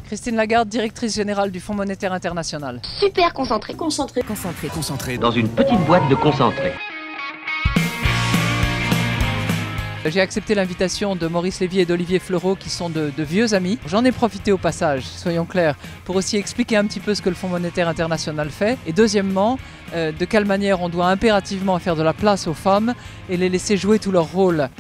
Christine Lagarde, directrice générale du Fonds monétaire international. Super concentré. Concentré dans une petite boîte de concentré. J'ai accepté l'invitation de Maurice Lévy et d'Olivier Fleureau qui sont de vieux amis. J'en ai profité au passage, soyons clairs, pour aussi expliquer un petit peu ce que le Fonds monétaire international fait. Et deuxièmement, de quelle manière on doit impérativement faire de la place aux femmes et les laisser jouer tout leur rôle.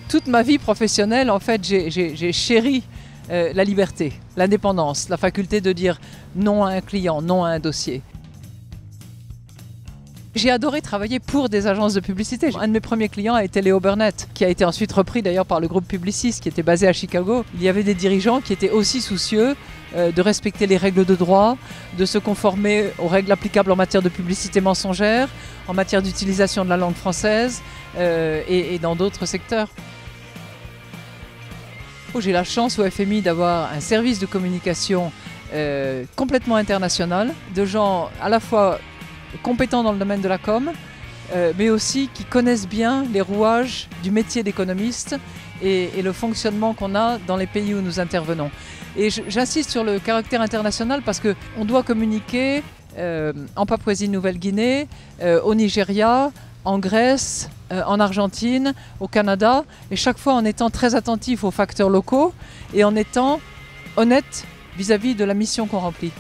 Toute ma vie professionnelle, en fait, j'ai chéri la liberté, l'indépendance, la faculté de dire non à un client, non à un dossier. J'ai adoré travailler pour des agences de publicité. Un de mes premiers clients a été Léo Burnett, qui a été ensuite repris d'ailleurs par le groupe Publicis, qui était basé à Chicago. Il y avait des dirigeants qui étaient aussi soucieux de respecter les règles de droit, de se conformer aux règles applicables en matière de publicité mensongère, en matière d'utilisation de la langue française et dans d'autres secteurs. J'ai la chance au FMI d'avoir un service de communication complètement international, de gens à la fois compétents dans le domaine de la com, mais aussi qui connaissent bien les rouages du métier d'économiste et le fonctionnement qu'on a dans les pays où nous intervenons. Et j'insiste sur le caractère international parce qu'on doit communiquer en Papouasie-Nouvelle-Guinée, au Nigeria, en Grèce, en Argentine, au Canada, et chaque fois en étant très attentif aux facteurs locaux et en étant honnête vis-à-vis de la mission qu'on remplit.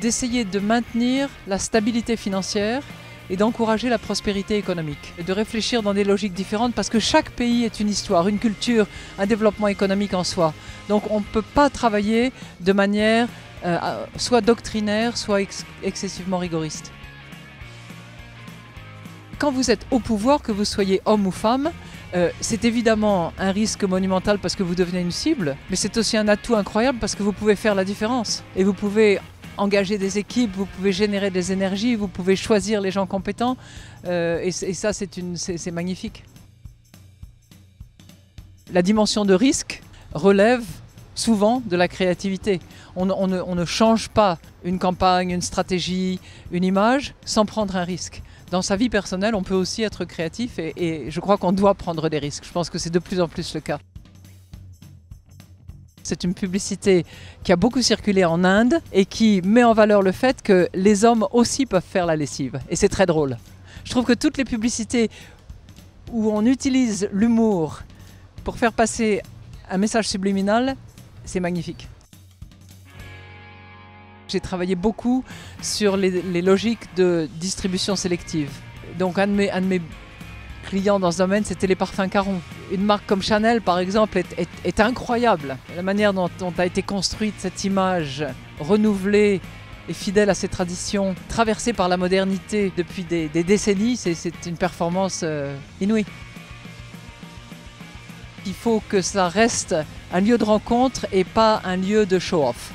D'essayer de maintenir la stabilité financière et d'encourager la prospérité économique. Et de réfléchir dans des logiques différentes parce que chaque pays est une histoire, une culture, un développement économique en soi. Donc on ne peut pas travailler de manière soit doctrinaire, soit excessivement rigoriste. Quand vous êtes au pouvoir, que vous soyez homme ou femme, c'est évidemment un risque monumental parce que vous devenez une cible, mais c'est aussi un atout incroyable parce que vous pouvez faire la différence. Et vous pouvez engager des équipes, vous pouvez générer des énergies, vous pouvez choisir les gens compétents, et ça c'est magnifique. La dimension de risque relève souvent de la créativité. On ne change pas une campagne, une stratégie, une image sans prendre un risque. Dans sa vie personnelle, on peut aussi être créatif et je crois qu'on doit prendre des risques. Je pense que c'est de plus en plus le cas. C'est une publicité qui a beaucoup circulé en Inde et qui met en valeur le fait que les hommes aussi peuvent faire la lessive. Et c'est très drôle. Je trouve que toutes les publicités où on utilise l'humour pour faire passer un message subliminal, c'est magnifique. J'ai travaillé beaucoup sur les logiques de distribution sélective. Donc un de mes clients dans ce domaine, c'était les parfums Caron. Une marque comme Chanel, par exemple, est incroyable. La manière dont a été construite cette image renouvelée et fidèle à ses traditions, traversée par la modernité depuis des décennies, c'est une performance inouïe. Il faut que ça reste un lieu de rencontre et pas un lieu de show-off.